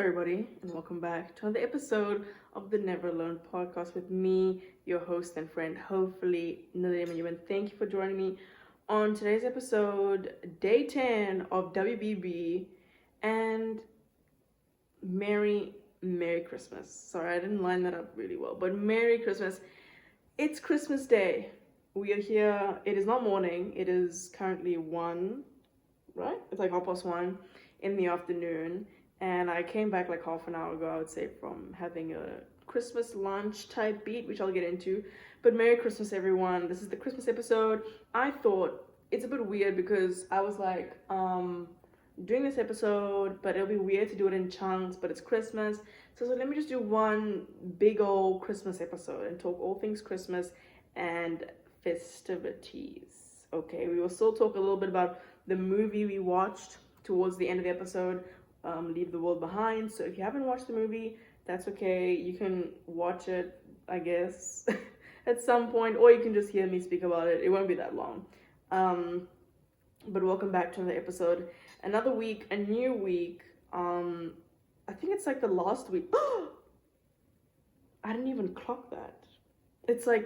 everybody, and welcome back to another episode of the Never Alone podcast with me, your host and friend, hopefully, Nadia. And thank you for joining me on today's episode, day 10 of WBB, and Merry Christmas. Sorry, I didn't line that up really well, but Merry Christmas. It's Christmas Day. We are here. It is not morning. It is currently 1, right? It's like 1:30 in the afternoon. And I came back like half an hour ago, I would say, from having a Christmas lunch type beat, which I'll get into. But Merry Christmas, everyone. This is the Christmas episode. I thought it's a bit weird because I was like, doing this episode, but it'll be weird to do it in chunks, but it's Christmas. So let me just do one big old Christmas episode and talk all things Christmas and festivities. Okay, we will still talk a little bit about the movie we watched towards the end of the episode, Leave the World Behind. So if you haven't watched the movie, that's okay. You can watch it, I guess, at some point, or you can just hear me speak about it. It won't be that long. But welcome back to another episode. Another week, a new week. I think it's like the last week. I didn't even clock that. It's the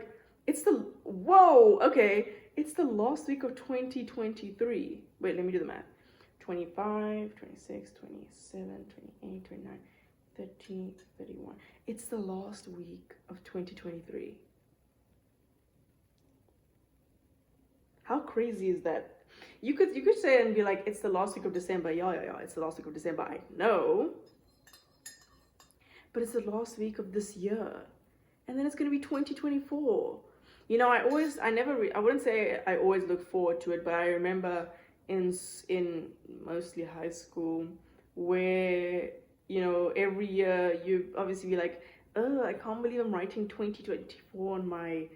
last week of 2023. Wait, let me do the math. 25, 26, 27, 28, 29, 30, 31. It's the last week of 2023. How crazy is that? You could say it and be like, it's the last week of December. Yeah, it's the last week of December. I know. But it's the last week of this year. And then it's going to be 2024. You know, I wouldn't say I always look forward to it, but I remember in mostly high school where, you know, every year you obviously be like, oh, I can't believe I'm writing 2024 on my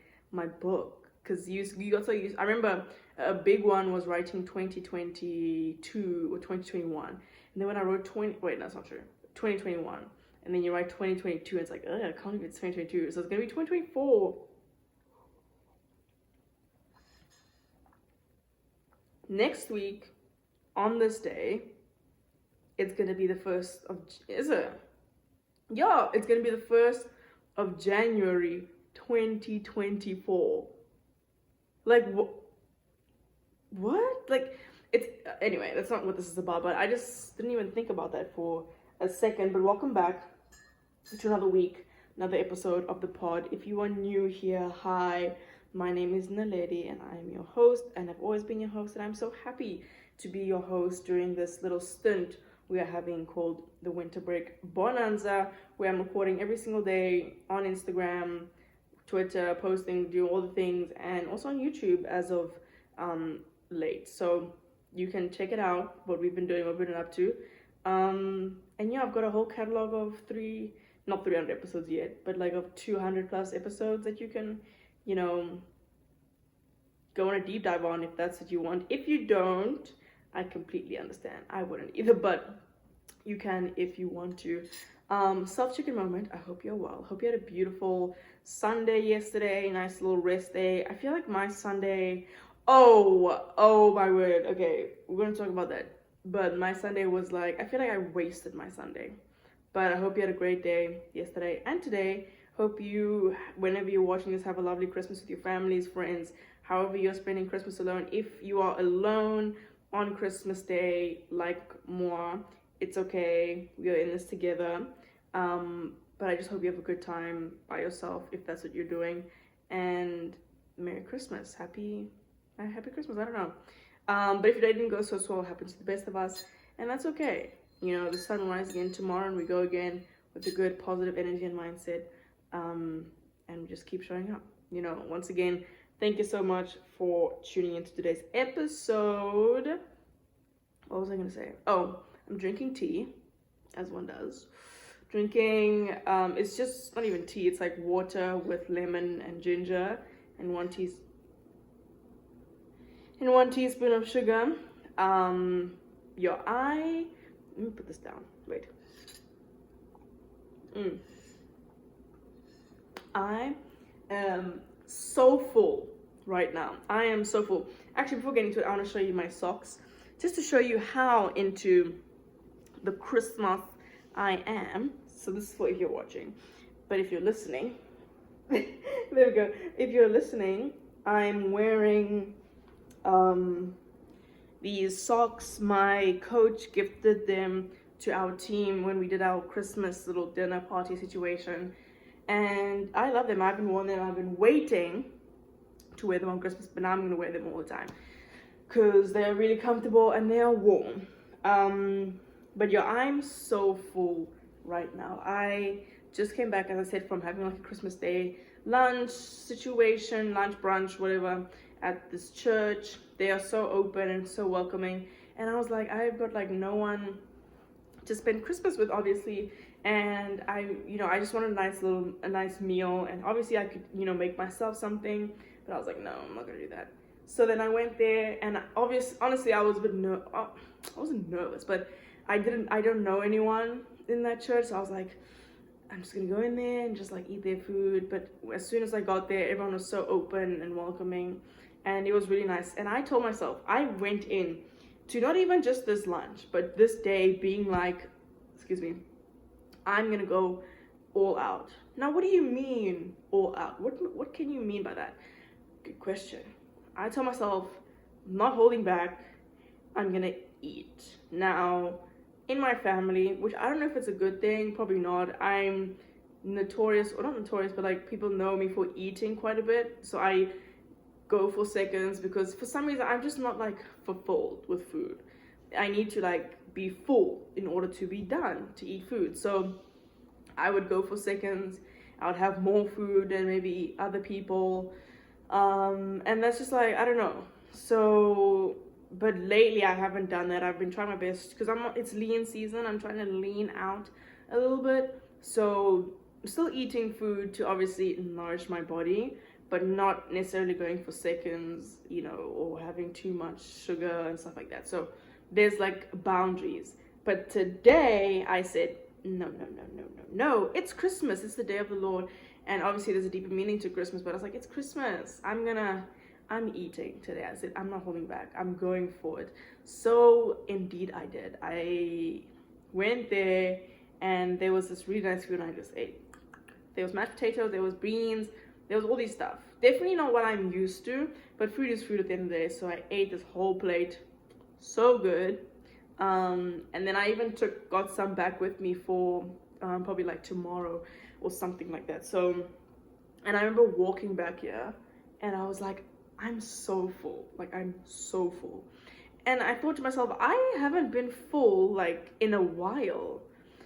book, because you got so used. I remember a big one was writing 2022 or 2021, and then when I wrote 2021, and then you write 2022 and it's like, oh, I can't believe it's 2022, so it's gonna be 2024. Next week, on this day, it's going to be the 1st of... Is it? Yeah, it's going to be the 1st of January, 2024. Like, what? Like, it's... Anyway, that's not what this is about, but I just didn't even think about that for a second. But welcome back to another week, another episode of the pod. If you are new here, hi. My name is Naledi and I am your host, and I've always been your host, and I'm so happy to be your host during this little stint we are having called the Winter Break Bonanza, where I'm recording every single day on Instagram, Twitter, posting, doing all the things, and also on YouTube as of late. So you can check it out, what we've been doing, what we've been up to. And yeah, I've got a whole catalog of not 300 episodes yet, but like of 200 plus episodes that you can, you know, go on a deep dive on if that's what you want. If you don't, I completely understand. I wouldn't either, but you can if you want to. Self-check-in moment. I hope you're well. Hope you had a beautiful Sunday yesterday. Nice little rest day. I feel like my Sunday... Oh my word. Okay, we're going to talk about that. But my Sunday was like... I feel like I wasted my Sunday. But I hope you had a great day yesterday and today. Hope you, whenever you're watching this, have a lovely Christmas with your families, friends, however you're spending Christmas alone. If you are alone on Christmas Day, like moi, it's okay. We are in this together. But I just hope you have a good time by yourself, if that's what you're doing. And Merry Christmas. Happy Christmas. I don't know. But if your day didn't go so well, it happens to the best of us. And that's okay. You know, the sun will rise again tomorrow, and we go again with a good, positive energy and mindset. And we just keep showing up. You know, once again, thank you so much for tuning into today's episode. What was I going to say? Oh, I'm drinking tea, as one does. Drinking, it's just not even tea. It's like water with lemon and ginger and one teaspoon of sugar. Let me put this down. Wait. I am so full right now. I am so full. Actually, before getting to it, I want to show you my socks, just to show you how into the Christmas I am, so this is for if you're watching, but if you're listening, there we go. If you're listening, I'm wearing these socks. My coach gifted them to our team when we did our Christmas little dinner party situation, and I love them. I haven't worn them. I've been waiting to wear them on Christmas, but now I'm gonna wear them all the time because they're really comfortable and they are warm. But yeah, I'm so full right now. I just came back, as I said, from having like a Christmas Day lunch situation, lunch, brunch, whatever, at this church. They are so open and so welcoming. And I was like, I've got like no one to spend Christmas with, obviously. And I just wanted a nice meal. And obviously I could, make myself something, but I was like, no, I'm not gonna do that. So then I went there, and honestly, I was a bit I wasn't nervous, but I don't know anyone in that church. So I was like, I'm just gonna go in there and just like eat their food. But as soon as I got there, everyone was so open and welcoming, and it was really nice. And I told myself, I went in to not even just this lunch, but this day being like, I'm gonna go all out. Now, what do you mean all out? What can you mean by that? Good question. I told myself, I'm not holding back, I'm gonna eat. Now, in my family, which I don't know if it's a good thing, probably not, I'm notorious, or not notorious, but like people know me for eating quite a bit. So I go for seconds because for some reason I'm just not like fulfilled with food. I need to like be full in order to be done to eat food. So I would go for seconds. I would have more food than maybe other people. And that's just like, I don't know. So, but lately I haven't done that. I've been trying my best because it's lean season. I'm trying to lean out a little bit. So I'm still eating food to obviously nourish my body, but not necessarily going for seconds, or having too much sugar and stuff like that. So there's like boundaries. But today I said, no, it's Christmas. It's the day of the Lord. And obviously there's a deeper meaning to Christmas, but I was like, it's Christmas. I'm eating today. I said, I'm not holding back. I'm going for it. So indeed I did. I went there and there was this really nice food and I just ate. There was mashed potatoes, there was beans, there was all these stuff. Definitely not what I'm used to, but food is food at the end of the day. So I ate this whole plate. So good. And then I even got some back with me for probably like tomorrow or something like that. So, and I remember walking back here and I was like, I'm so full. Like, I'm so full. And I thought to myself, I haven't been full like in a while.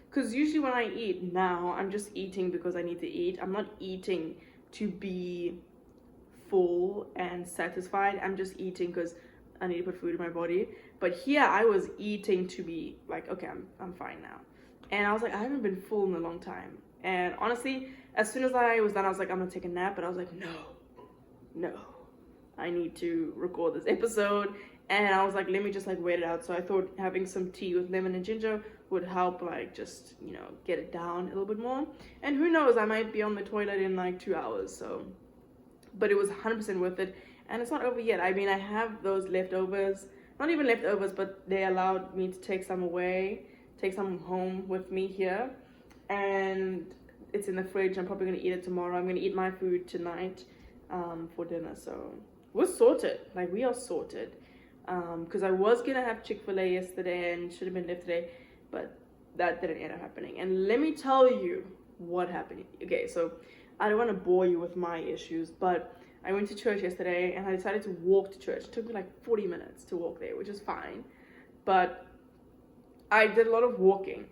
Because usually when I eat now, I'm just eating because I need to eat. I'm not eating to be full and satisfied. I'm just eating because I need to put food in my body. But here I was eating to be like, okay, I'm fine now. And I was like, I haven't been full in a long time. And honestly, as soon as I was done, I was like, I'm gonna take a nap. But I was like, no, I need to record this episode. And I was like, let me just like wait it out. So I thought having some tea with lemon and ginger would help like just, get it down a little bit more. And who knows, I might be on the toilet in like 2 hours. So, but it was 100% worth it. And it's not over yet. I mean, I have those leftovers, not even leftovers, but they allowed me to take some away, take some home with me here. And it's in the fridge. I'm probably gonna eat it tomorrow. I'm gonna eat my food tonight for dinner. So we're sorted. Like, we are sorted. Because I was gonna have Chick-fil-A yesterday and should have been left today, but that didn't end up happening. And let me tell you what happened. Okay, so I don't want to bore you with my issues, but I went to church yesterday and I decided to walk to church. It took me like 40 minutes to walk there, which is fine, but I did a lot of walking.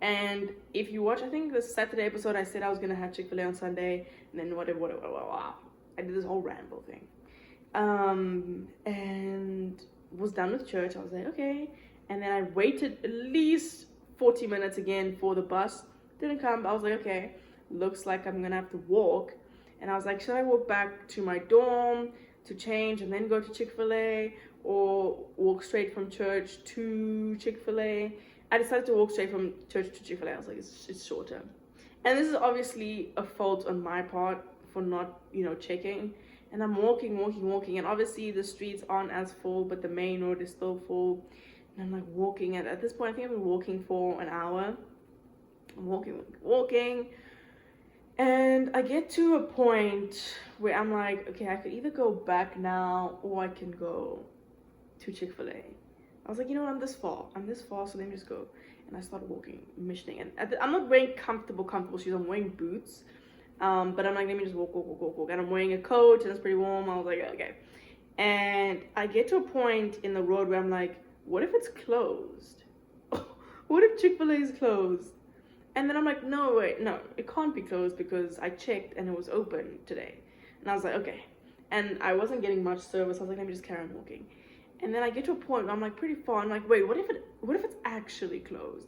And if you watch, I think the Saturday episode, I said I was gonna have Chick-fil-A on Sunday, and then whatever. I did this whole ramble thing, and was done with church. I was like, okay. And then I waited at least 40 minutes again for the bus. Didn't come. I was like, okay, looks like I'm gonna have to walk. And I was like, should I walk back to my dorm to change and then go to Chick-fil-A, or walk straight from church to Chick-fil-A? I decided to walk straight from church to Chick-fil-A. I was like, it's shorter. And this is obviously a fault on my part for not, checking. And I'm walking. And obviously the streets aren't as full, but the main road is still full. And I'm like walking. And at this point, I think I've been walking for an hour. I'm walking, and I get to a point where I'm like, okay, I could either go back now or I can go to Chick-fil-A. I was like, you know what, I'm this far, so let me just go. And I started walking, missioning, and I'm not wearing comfortable shoes, I'm wearing boots. But I'm like, let me just walk. And I'm wearing a coat and it's pretty warm. I was like, okay. And I get to a point in the road where I'm like, what if it's closed? What if Chick-fil-A is closed? And then I'm like, no, wait, no, it can't be closed because I checked and it was open today. And I was like, okay. And I wasn't getting much service. I was like, let me just carry on walking. And then I get to a point where I'm like pretty far. I'm like, wait, what if it's actually closed?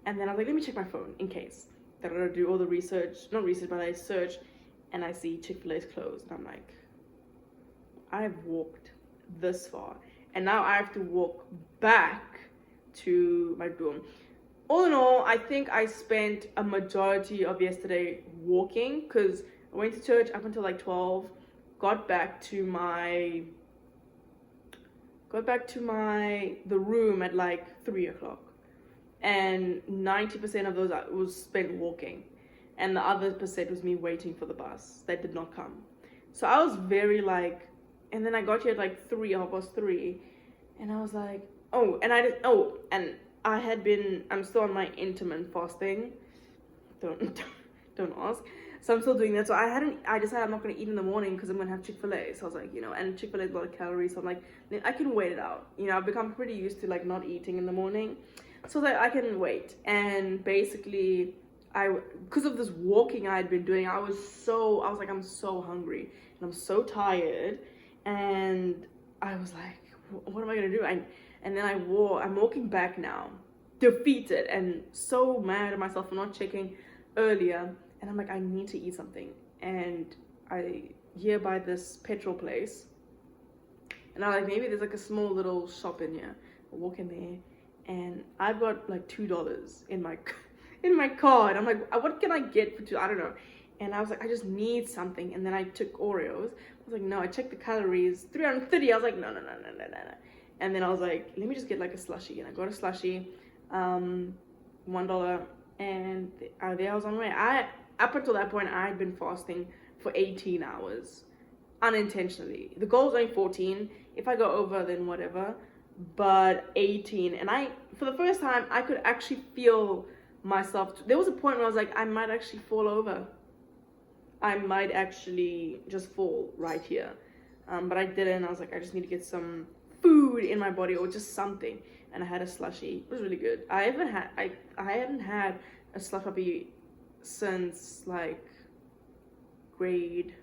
And then I was like, let me check my phone in case. That I do all the research, not research, but I search and I see Chick-fil-A is closed. And I'm like, I've walked this far and now I have to walk back to my dorm. All in all, I think I spent a majority of yesterday walking because I went to church up until like 12, got back to the room at like 3 o'clock. And 90% of those was spent walking, and the other percent was me waiting for the bus that did not come. So I was very like, and then I got here at like 3:03, and I was like, I'm still on my intermittent fasting. Don't ask. So I'm still doing that. So I decided I'm not going to eat in the morning because I'm going to have Chick-fil-A. So I was like, and Chick-fil-A is a lot of calories. So I'm like, I can wait it out. I've become pretty used to like not eating in the morning. So that I can wait. And basically, because of this walking I had been doing, I was like, I'm so hungry and I'm so tired. And I was like, what am I going to do? And then I'm walking back now, defeated and so mad at myself for not checking earlier. And I'm like, I need to eat something. And I hear by this petrol place. And I'm like, maybe there's like a small little shop in here. I walk in there. And I've got like $2 in my card. I'm like, what can I get for $2? I don't know. And I was like, I just need something. And then I took Oreos. I was like, no, I checked the calories, 330. I was like, no. And then I was like, let me just get like a slushie. And I got a slushie, $1. And there I was on my way. Up until that point, I had been fasting for 18 hours, unintentionally. The goal is only 14. If I go over, then whatever. But 18, and for the first time, I could actually feel myself. There was a point where I was like, I might actually fall over. I might actually just fall right here. But I didn't. I was like, I just need to get some food in my body or just something. And I had a slushie. It was really good. I hadn't had a slush puppy since like grade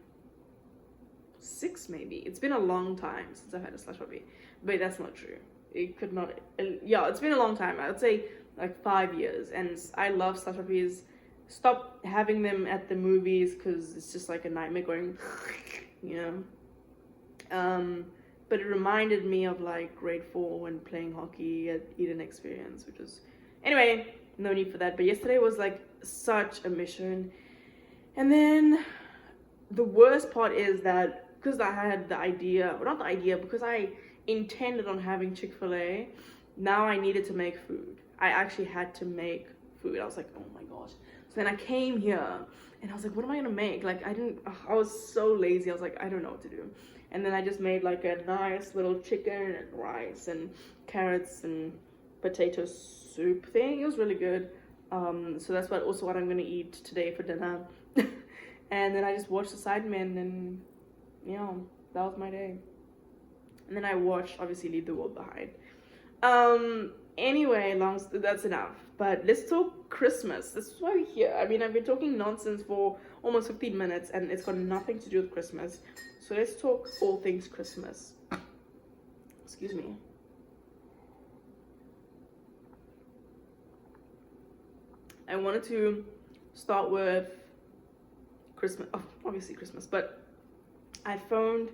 6 maybe. It's been a long time since I've had a slush puppy. But that's not true. It could not. Yeah, it's been a long time. I would say like 5 years. And I love slush puppies. Stop having them at the movies because it's just like a nightmare going, But it reminded me of like grade 4 when playing hockey at Eden Experience, which was, anyway, no need for that. But yesterday was like such a mission. And then the worst part is that because I had the idea, well, not the idea, because I intended on having Chick-fil-A, now I needed to make food. I actually had to make food. I was like, oh my gosh. So then I came here and I was like, what am I gonna make? Like I was so lazy. I was like, I don't know what to do. And then I just made like a nice little chicken and rice and carrots and potato soup thing. It was really good. So that's what I'm gonna eat today for dinner. And then I just watched the Sidemen, and that was my day. And then I watched, obviously, Leave the World Behind. Anyway, that's enough. But let's talk Christmas. This is why we're here. I mean, I've been talking nonsense for almost 15 minutes, and it's got nothing to do with Christmas. So let's talk all things Christmas. Excuse me. I wanted to start with Christmas, obviously Christmas, but I phoned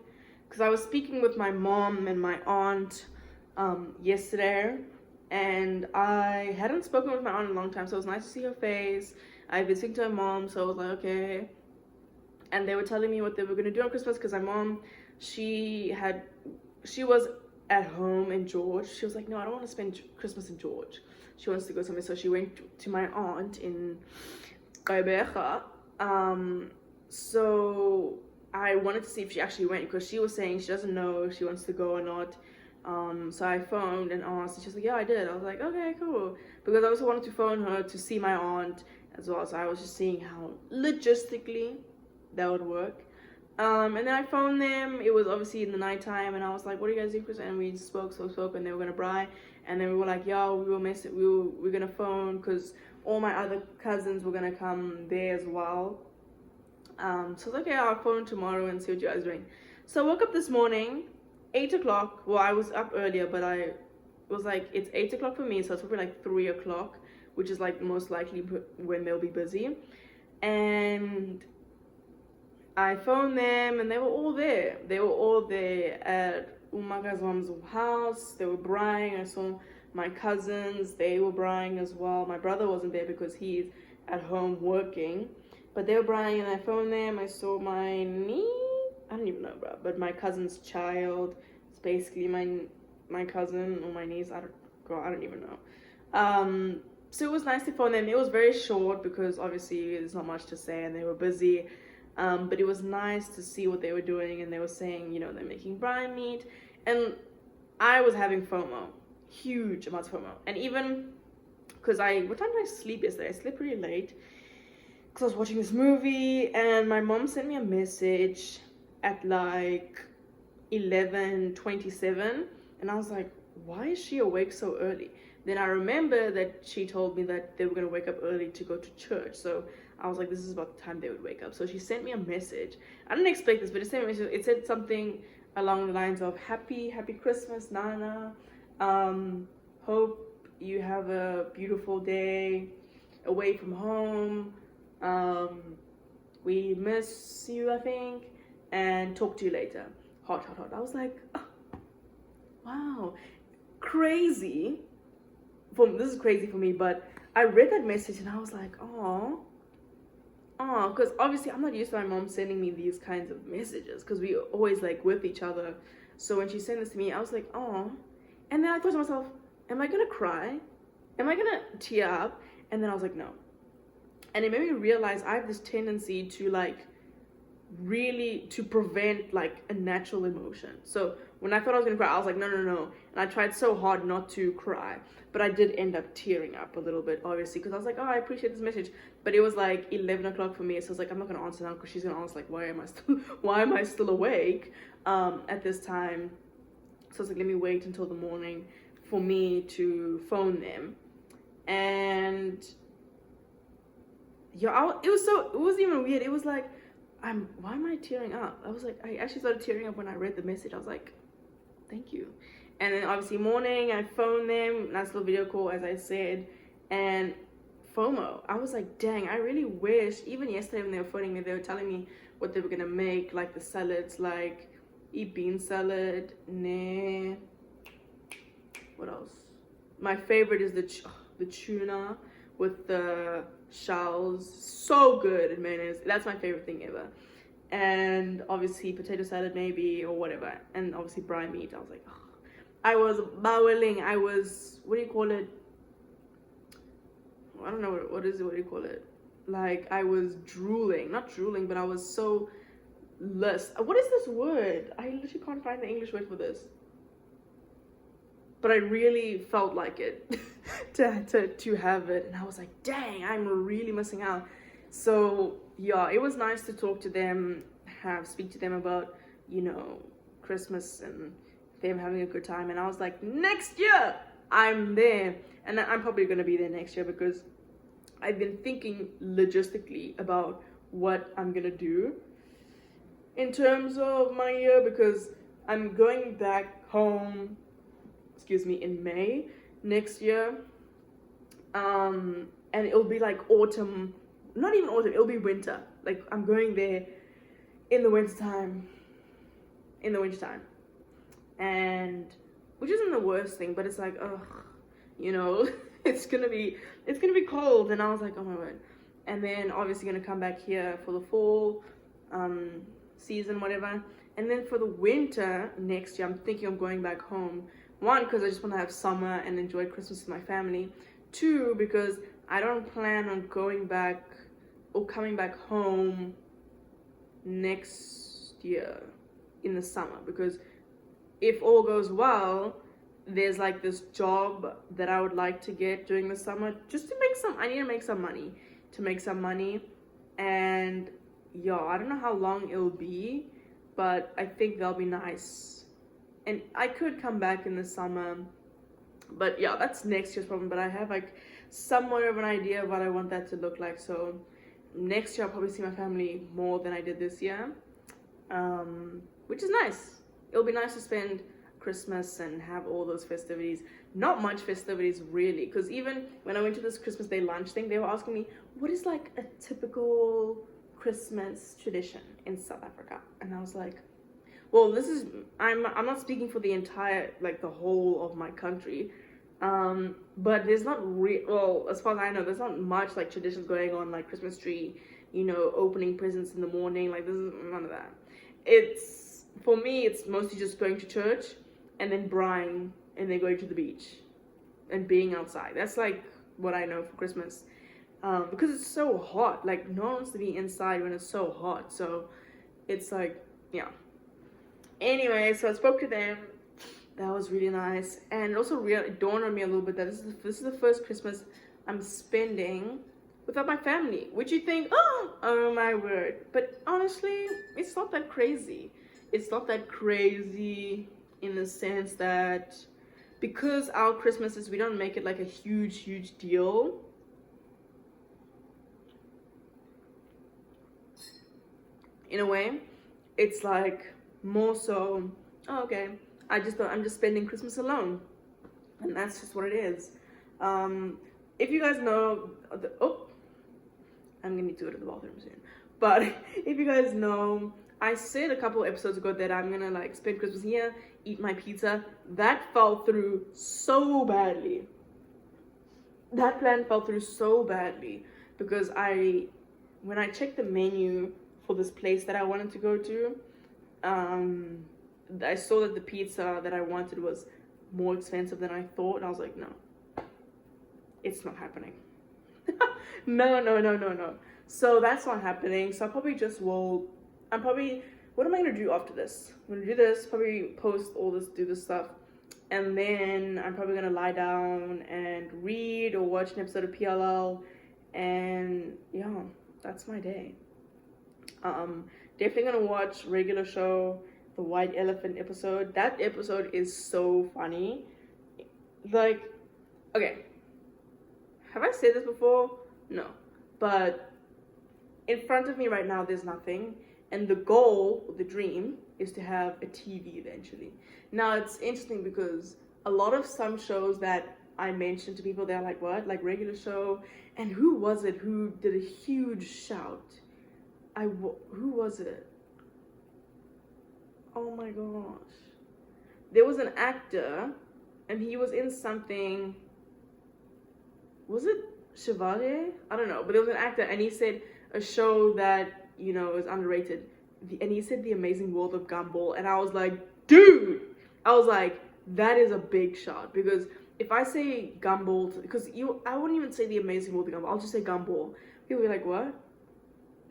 because I was speaking with my mom and my aunt yesterday, and I hadn't spoken with my aunt in a long time, so it was nice to see her face. I've been speaking to my mom, so I was like, okay. And they were telling me what they were going to do on Christmas, because my mom, she was at home in George. She was like, no, I don't want to spend Christmas in George. She wants to go somewhere. So she went to my aunt in Gqeberha. So I wanted to see if she actually went, because she was saying she doesn't know if she wants to go or not. So I phoned and asked, and she's like, yeah, I did. I was like, okay, cool. Because I also wanted to phone her to see my aunt as well. So I was just seeing how logistically that would work. And then I phoned them. It was obviously in the nighttime, and I was like, what are you guys doing, Chris? And we spoke, and they were gonna braai. And then we were like, yo, we're gonna phone, because all my other cousins were gonna come there as well. So I was like, okay, I'll phone tomorrow and see what you guys are doing. So I woke up this morning, 8 o'clock. Well, I was up earlier, but I was like, it's 8 o'clock for me, so it's probably like 3 o'clock, which is like most likely when they'll be busy. And I phoned them, and they were all there. They were all there at Umaga's mom's house. They were braaiing. I saw my cousins. They were braaiing as well. My brother wasn't there because he's at home working. But they were braaiing, and I phoned them. I saw my niece. I don't even know, bro. But my cousin's child. It's basically my cousin or my niece. I don't even know. So it was nice to phone them. It was very short because obviously there's not much to say, and they were busy. But it was nice to see what they were doing, and they were saying, you know, they're making braai meat, and I was having FOMO, huge amounts of FOMO. And even because what time did I sleep yesterday? I slept pretty late because I was watching this movie, and my mom sent me a message at like 11:27, and I was like, why is she awake so early? Then I remember that she told me that they were going to wake up early to go to church. So I was like, this is about the time they would wake up. So she sent me a message. I didn't expect this, but it sent me a message. It said something along the lines of, happy Christmas, Nana. Hope you have a beautiful day away from home. We miss you, I think, and talk to you later. Hot. I was like, oh, wow, crazy. This is crazy for me, but I read that message and I was like, oh, because obviously I'm not used to my mom sending me these kinds of messages, because we always like with each other. So when she sent this to me, I was like, oh. And then I thought to myself, am I gonna cry? Am I gonna tear up? And then I was like, no. And it made me realize I have this tendency to like really to prevent like a natural emotion. So when I thought I was gonna cry, I was like, no. And I tried so hard not to cry, but I did end up tearing up a little bit, obviously, because I was like, oh, I appreciate this message. But it was like 11 o'clock for me, so I was like, I'm not gonna answer now, because she's gonna ask like, why am I still awake at this time? So I was like, let me wait until the morning for me to phone them. And yeah, it was even weird. It was like, why am I tearing up? I was like, I actually started tearing up when I read the message. I was like, thank you. And then obviously morning, I phoned them, nice little video call, as I said, and FOMO. I was like, dang, I really wish, even yesterday when they were phoning me, they were telling me what they were gonna make, like the salads, like bean salad, what else? My favorite is the tuna with the shells, so good, and mayonnaise. That's my favorite thing ever. And obviously potato salad maybe, or whatever, and obviously braai meat. I was like, oh. I was bowling. I was, what do you call it? I don't know what do you call it? Like, I was drooling, not drooling, but I was so lust. What is this word? I literally can't find the English word for this. But I really felt like it to have it, and I was like, dang, I'm really missing out. So yeah, it was nice to talk to them, speak to them about, you know, Christmas and them having a good time. And I was like, next year I'm there, and I'm probably gonna be there next year, because I've been thinking logistically about what I'm gonna do in terms of my year, because I'm going back home, in May next year, and it'll be like autumn, not even autumn, it'll be winter. Like, I'm going there in the wintertime, and which isn't the worst thing, but it's like, ugh, you know, it's gonna be cold. And I was like, oh my word. And then obviously gonna come back here for the fall season, whatever. And then for the winter next year, I'm thinking of going back home. One, because I just want to have summer and enjoy Christmas with my family. Two, because I don't plan on going back or coming back home next year in the summer, because if all goes well, there's like this job that I would like to get during the summer just to make some, I need to make some money, and yeah, I don't know how long it'll be, but I think that'll be nice. And I could come back in the summer, but yeah, that's next year's problem. But I have like somewhat of an idea of what I want that to look like. So next year I'll probably see my family more than I did this year, which is nice. It'll be nice to spend Christmas and have all those festivities. Not much festivities really, because even when I went to this Christmas Day lunch thing, they were asking me, what is like a typical Christmas tradition in South Africa? And I was like, well, this is, I'm not speaking for the entire, like the whole of my country, but there's not well, as far as I know, there's not much like traditions going on, like Christmas tree, you know, opening presents in the morning. Like there's none of that. It's, for me, it's mostly just going to church and then braaiing and then going to the beach and being outside. That's like what I know for Christmas, because it's so hot. Like no one wants to be inside when it's so hot. So it's like, yeah. Anyway, so I spoke to them. That was really nice, and it also it dawned on me a little bit that this is the first Christmas I'm spending without my family. Which you think, oh my word, but honestly, it's not that crazy. It's not that crazy in the sense that because our Christmases, we don't make it like a huge deal. In a way, it's like more so, oh, okay, I'm just spending Christmas alone, and that's just what it is. If you guys know, I'm gonna need to go to the bathroom soon. But if you guys know, I said a couple episodes ago that I'm gonna like spend Christmas here, eat my pizza. That fell through so badly. That plan fell through so badly because when I checked the menu for this place that I wanted to go to, I saw that the pizza that I wanted was more expensive than I thought, and I was like, no, it's not happening. No. So that's not happening. So I probably what am I gonna do after this? I'm gonna do this, probably post all this, do this stuff, and then I'm probably gonna lie down and read or watch an episode of PLL, and yeah, that's my day. Definitely gonna watch regular show, the White Elephant episode. That episode is so funny. Like, okay, have I said this before? No, but in front of me right now there's nothing, and the goal, the dream, is to have a TV eventually. Now it's interesting because a lot of some shows that I mentioned to people, they're like, what? Like regular show? And who was it who did a huge shout? Who was it? Oh my gosh. There was an actor, and he was in something. Was it Chevalier? I don't know, but there was an actor, and he said a show that, you know, is underrated. And he said The Amazing World of Gumball, and I was like, dude! I was like, that is a big shot, because if I say Gumball, because I wouldn't even say The Amazing World of Gumball, I'll just say Gumball. People will be like, what?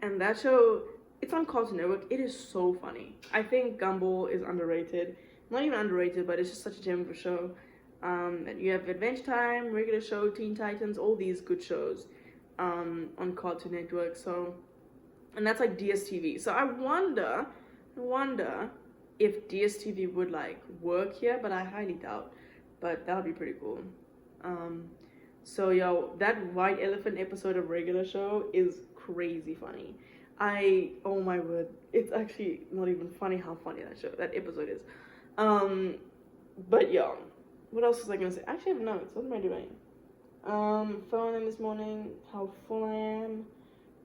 And that show, it's on Cartoon Network. It is so funny. I think Gumball is underrated. Not even underrated, but it's just such a gem of a show. And you have Adventure Time, regular show, Teen Titans, all these good shows on Cartoon Network. So, and that's like DSTV. So I wonder if DSTV would like work here, but I highly doubt. But that would be pretty cool. So yo, that White Elephant episode of regular show is crazy funny. Oh my word, it's actually not even funny how funny that episode is. But yeah, what else was I gonna say? I actually have notes. What am I doing? Phone in this morning, how full I am,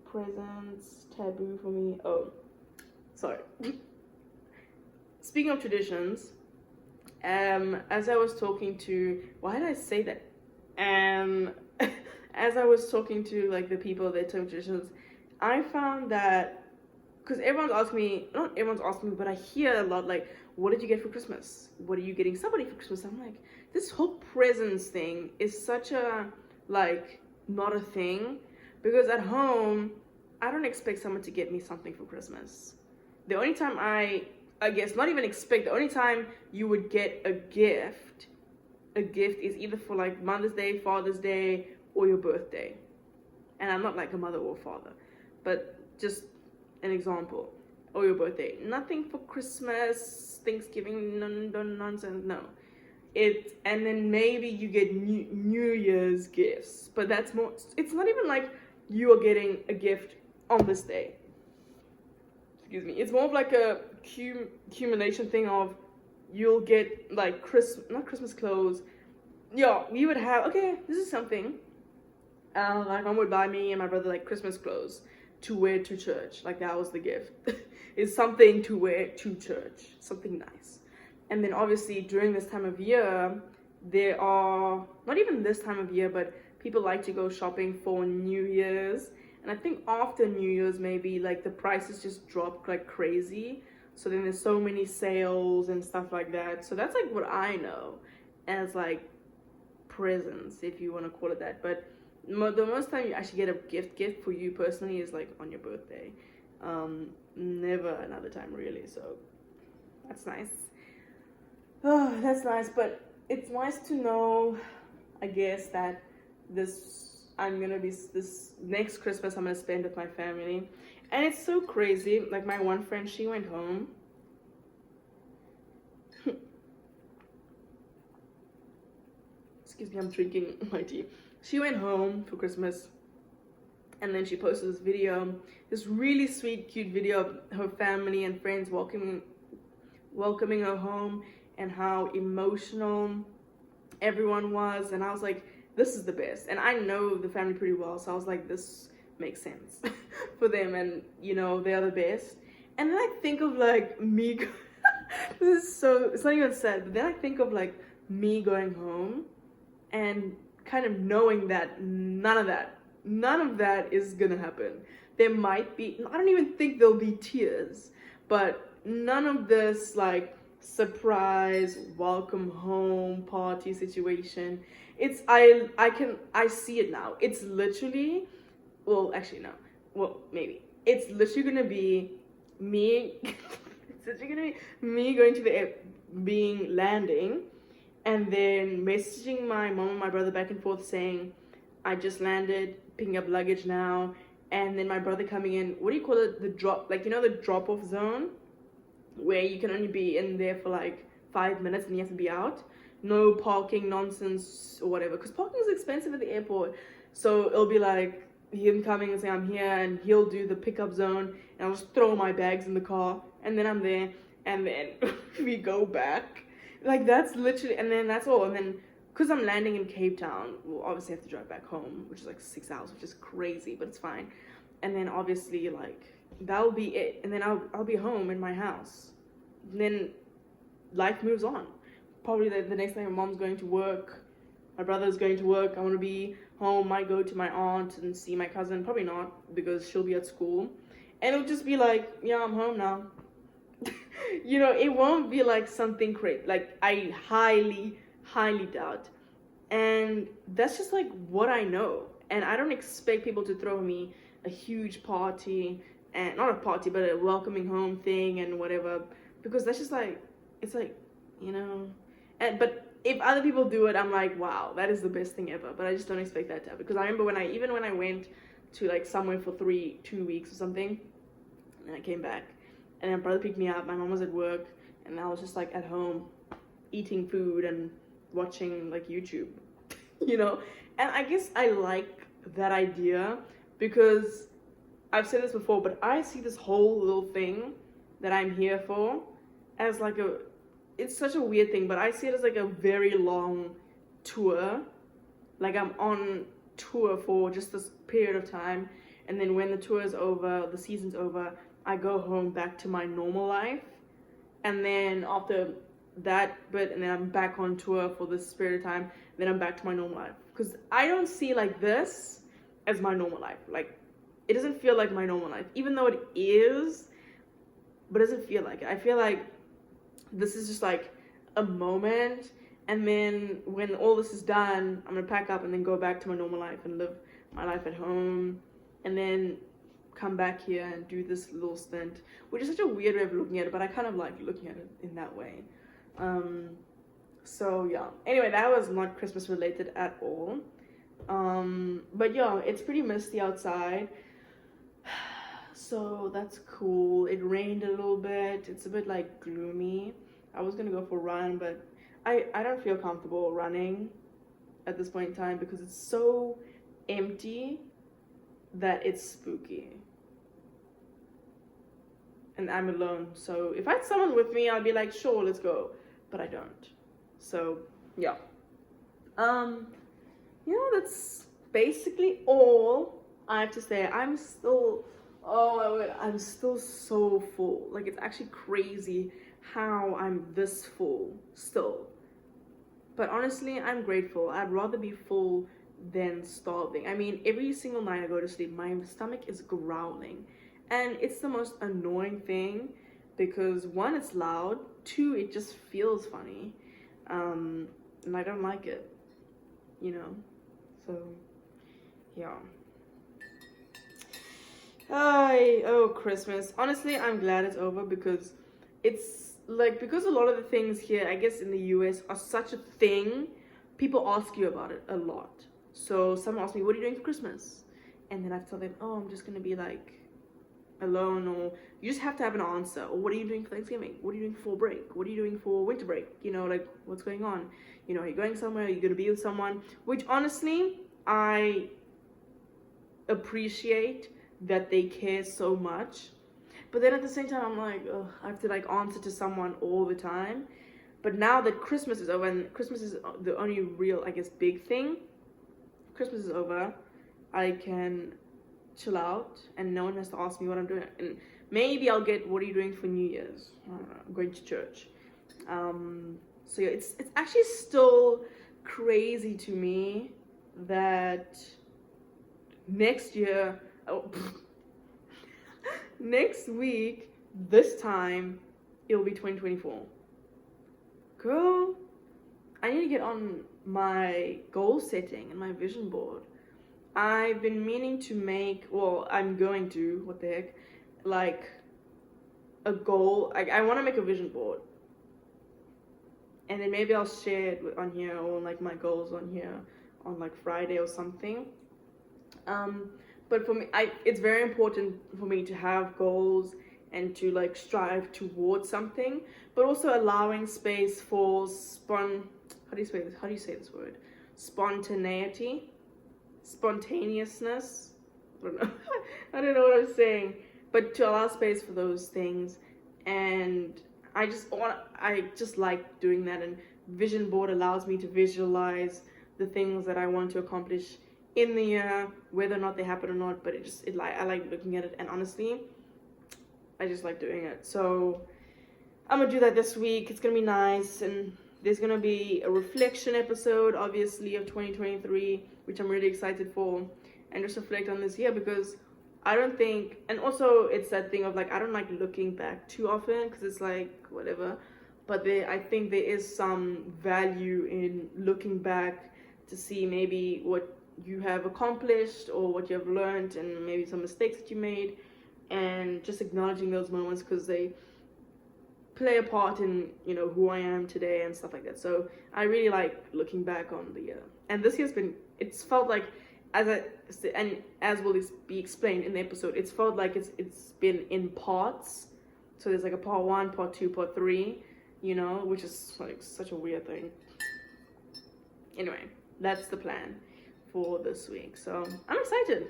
presents, taboo for me. Oh, sorry. Speaking of traditions, as I was talking to, why did I say that? As I was talking to like the people that tell traditions, I found that because everyone's asking me, not everyone's asking me, but I hear a lot like, what did you get for Christmas? What are you getting somebody for Christmas? I'm like, this whole presents thing is such a, like, not a thing, because at home, I don't expect someone to get me something for Christmas. The only time I guess, not even expect, the only time you would get a gift is either for like Mother's Day, Father's Day, or your birthday. And I'm not like a mother or father, but just an example. Or your birthday. Nothing for Christmas, Thanksgiving, nonsense, no. And then maybe you get New Year's gifts, but that's more, it's not even like you are getting a gift on this day. Excuse me. It's more of like a accumulation thing of, you'll get like not Christmas clothes. Yeah, we would have, okay, this is something. My mom would buy me and my brother like Christmas clothes to wear to church. Like that was the gift. It's something to wear to church. Something nice. And then obviously during this time of year, there are, not even this time of year, but people like to go shopping for New Year's. And I think after New Year's, maybe like the prices just drop like crazy. So then there's so many sales and stuff like that. So that's like what I know as like presents, if you want to call it that. But the most time you actually get a gift for you personally is like on your birthday. Never another time really. So that's nice. Oh, that's nice. But it's nice to know, I guess, that this next Christmas I'm gonna spend with my family. And it's so crazy. Like my one friend, she went home. Excuse me, I'm drinking my tea. She went home for Christmas, and then she posted this video, this really sweet, cute video of her family and friends welcoming her home, and how emotional everyone was. And I was like, this is the best. And I know the family pretty well, so I was like, this makes sense for them, and you know, they're the best. And then I think of like me this is so, it's not even sad, but then I think of like me going home and kind of knowing that none of that is gonna happen. There might be, I don't even think there'll be tears, but none of this like surprise welcome home party situation. It's I see it now. It's literally, well, actually no, well, maybe it's literally gonna be me it's literally gonna be me going to the landing, and then messaging my mom and my brother back and forth saying, I just landed, picking up luggage now. And then my brother coming in, what do you call it, the drop, like, you know, the drop off zone where you can only be in there for like 5 minutes and you have to be out. No parking nonsense or whatever, because parking is expensive at the airport. So it'll be like him coming and saying I'm here, and he'll do the pickup zone, and I'll just throw my bags in the car, and then I'm there, and then we go back. Like that's literally, and then that's all. And then because I'm landing in Cape Town, we'll obviously have to drive back home, which is like 6 hours, which is crazy, but it's fine. And then obviously like that'll be it, and then I'll be home in my house. And then life moves on. Probably the next day my mom's going to work, my brother's going to work, I want to be home, might go to my aunt and see my cousin. Probably not, because she'll be at school, and it'll just be like, yeah, I'm home now. You know, it won't be like something crazy. Like I highly doubt. And that's just like what I know. And I don't expect people to throw me a huge party, and not a party, but a welcoming home thing and whatever, because that's just like, it's like, you know. And but if other people do it, I'm like, wow, that is the best thing ever. But I just don't expect that to happen, because I remember when I went to like somewhere for 2 weeks or something, and I came back, and my brother picked me up, my mom was at work, and I was just like at home eating food and watching like YouTube, you know. And I guess I like that idea, because I've said this before, but I see this whole little thing that I'm here for as like it's such a weird thing, but I see it as like a very long tour. Like I'm on tour for just this period of time, and then when the tour is over, the season's over, I go home back to my normal life. And then after that bit, and then I'm back on tour for this period of time, then I'm back to my normal life. Because I don't see like this as my normal life. Like it doesn't feel like my normal life, even though it is. but it doesn't feel like it. I feel like this is just like a moment, and then when all this is done, I'm gonna pack up and then go back to my normal life and live my life at home, and then come back here and do this little stint, which is such a weird way of looking at it, but I kind of like looking at it in that way. So yeah, anyway, that was not Christmas related at all. But yeah, it's pretty misty outside, so that's cool. It rained a little bit. It's a bit like gloomy. I was gonna go for a run, but I don't feel comfortable running at this point in time because it's so empty that it's spooky. And I'm alone, so if I had someone with me, I'd be like, sure, let's go, but I don't. So yeah, that's basically all I have to say. I'm still, oh my word, I'm still so full. Like, it's actually crazy how I'm this full still. But honestly, I'm grateful. I'd rather be full than starving. I mean, every single night I go to sleep, my stomach is growling. And it's the most annoying thing because one, it's loud. Two, it just feels funny. And I don't like it, So, yeah. Oh, Christmas. Honestly, I'm glad it's over because it's like, because a lot of the things here, I guess in the US, are such a thing, people ask you about it a lot. So someone asks me, what are you doing for Christmas? And then I tell them, oh, I'm just going to be like alone, or you just have to have an answer. Or what are you doing for Thanksgiving? What are you doing for fall break? What are you doing for winter break? Like, what's going on? Are you going somewhere? Are you going to be with someone? Which honestly, I appreciate that they care so much. But then at the same time, I'm like, ugh, I have to like answer to someone all the time. But now that Christmas is over, and Christmas is the only real, I guess, big thing, Christmas is over, I can chill out and no one has to ask me what I'm doing. And maybe I'll get, what are you doing for New Year's? I don't know, I'm going to church. So yeah, it's actually still crazy to me that next year, next week, this time, it'll be 2024. Girl, I need to get on my goal setting and my vision board. I've been meaning to I'm going to, what the heck, like a goal. I want to make a vision board. And then maybe I'll share it on here, or like my goals on here on like Friday or something. But for me, it's very important for me to have goals and to like strive towards something, but also allowing space for how do you say this word? Spontaneousness. I don't know. I don't know what I'm saying, but to allow space for those things. And I just like doing that, and vision board allows me to visualize the things that I want to accomplish in the year, whether or not they happen or not. But I like looking at it, and honestly, I just like doing it. So I'm gonna do that this week. It's gonna be nice, and there's gonna be a reflection episode, obviously, of 2023, which I'm really excited for, and just reflect on this year, because I don't think, and also it's that thing of like, I don't like looking back too often because it's like whatever, but I think there is some value in looking back to see maybe what you have accomplished or what you have learned, and maybe some mistakes that you made, and just acknowledging those moments because they play a part in who I am today and stuff like that. So I really like looking back on the year, and this year's it's felt like, as will be explained in the episode, it's felt like it's been in parts. So there's like a part 1, part 2, part 3, which is like such a weird thing. Anyway, that's the plan for this week. So I'm excited.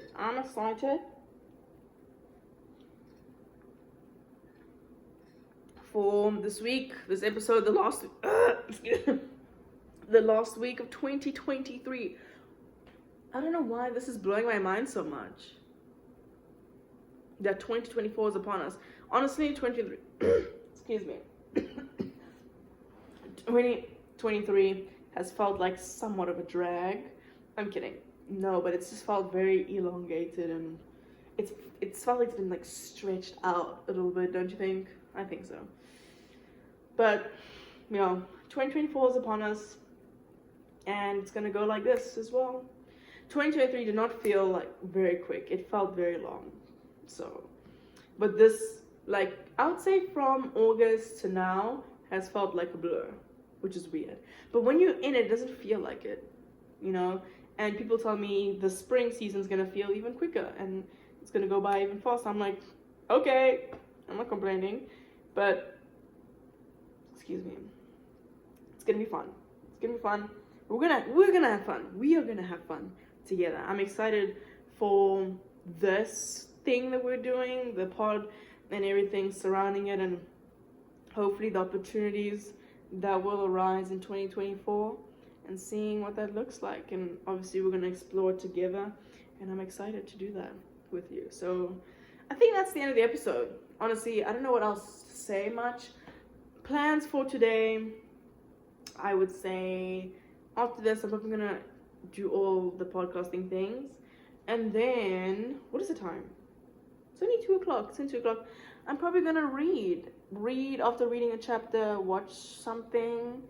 For this week, this episode, the last week of 2023. I don't know why this is blowing my mind so much, that 2024 is upon us. Honestly, 2023 has felt like somewhat of a drag. I'm kidding. No, but it's just felt very elongated, and it's felt like it's been like stretched out a little bit, don't you think? I think so. But, 2024 is upon us, and it's gonna go like this as well. 2023 did not feel like very quick. It felt very long. So, but this, like, I would say from August to now has felt like a blur, which is weird. But when you're in it, it doesn't feel like it, And people tell me the spring season's gonna feel even quicker and it's gonna go by even faster. I'm like, okay, I'm not complaining, but excuse me, it's gonna be fun. It's gonna be fun. We're gonna have fun. We are gonna have fun together. I'm excited for this thing that we're doing, the pod and everything surrounding it, and hopefully the opportunities that will arise in 2024 and seeing what that looks like. And obviously we're going to explore it together, and I'm excited to do that with you. So I think that's the end of the episode. Honestly, I don't know what else to say much. Plans for today, I would say after this I'm probably going to do all the podcasting things, and then what is the time? It's only 2 o'clock. It's only 2 o'clock. I'm probably gonna read after reading a chapter, watch something,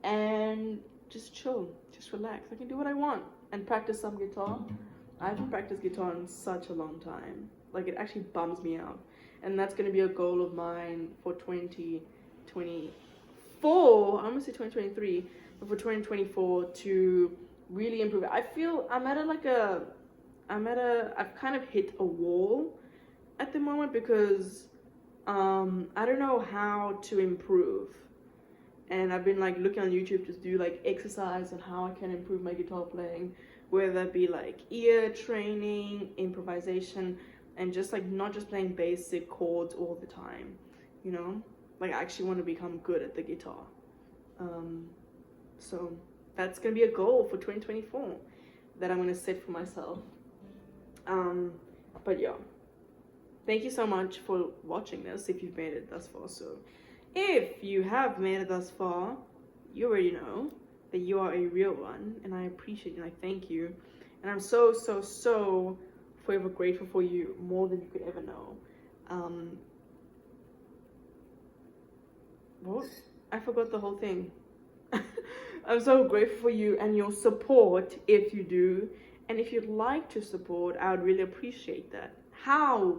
and just chill, just relax. I can do what I want and practice some guitar. I haven't practiced guitar in such a long time. Like, it actually bums me out, and that's gonna be a goal of mine for 2024. I'm gonna say 2023, but for 2024 to really improve it. I feel I've kind of hit a wall at the moment because I don't know how to improve, and I've been like looking on YouTube to do like exercise on how I can improve my guitar playing, whether that be like ear training, improvisation, and just like not just playing basic chords all the time, like I actually want to become good at the guitar. So that's gonna be a goal for 2024 that I'm gonna set for myself. But yeah, thank you so much for watching this if you've made it thus far. So if you have made it thus far, you already know that you are a real one, and I appreciate you and I thank you, and I'm so forever grateful for you, more than you could ever know. What? I forgot the whole thing. I'm so grateful for you and your support if you do. And if you'd like to support, I would really appreciate that. How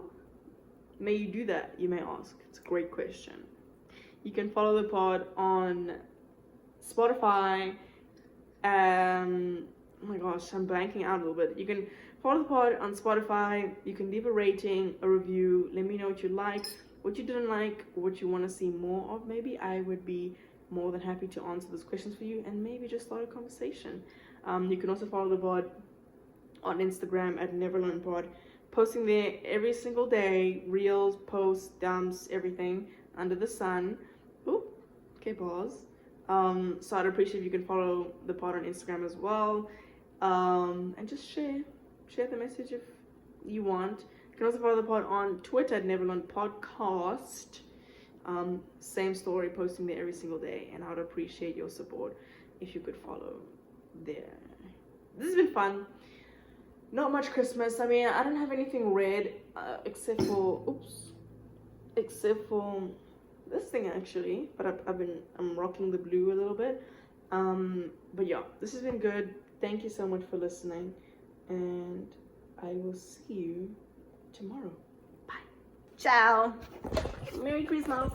may you do that, you may ask? It's a great question. You can follow the pod on Spotify. Oh my gosh, I'm blanking out a little bit. You can follow the pod on Spotify. You can leave a rating, a review. Let me know what you like, what you didn't like, what you want to see more of. Maybe I would be more than happy to answer those questions for you and maybe just start a conversation. You can also follow the pod on Instagram at NeverLearnPod, posting there every single day, reels, posts, dumps, everything under the sun. Ooh, okay, pause. So I'd appreciate if you can follow the pod on Instagram as well, and just share the message if you want. You can also follow the pod on Twitter at NeverLearnPodcast. Same story, posting there every single day, and I would appreciate your support if you could follow there. This has been fun. Not much Christmas. I mean, I don't have anything red except for this thing actually. But I'm rocking the blue a little bit. But yeah, this has been good. Thank you so much for listening, and I will see you tomorrow. Bye. Ciao. Merry Christmas.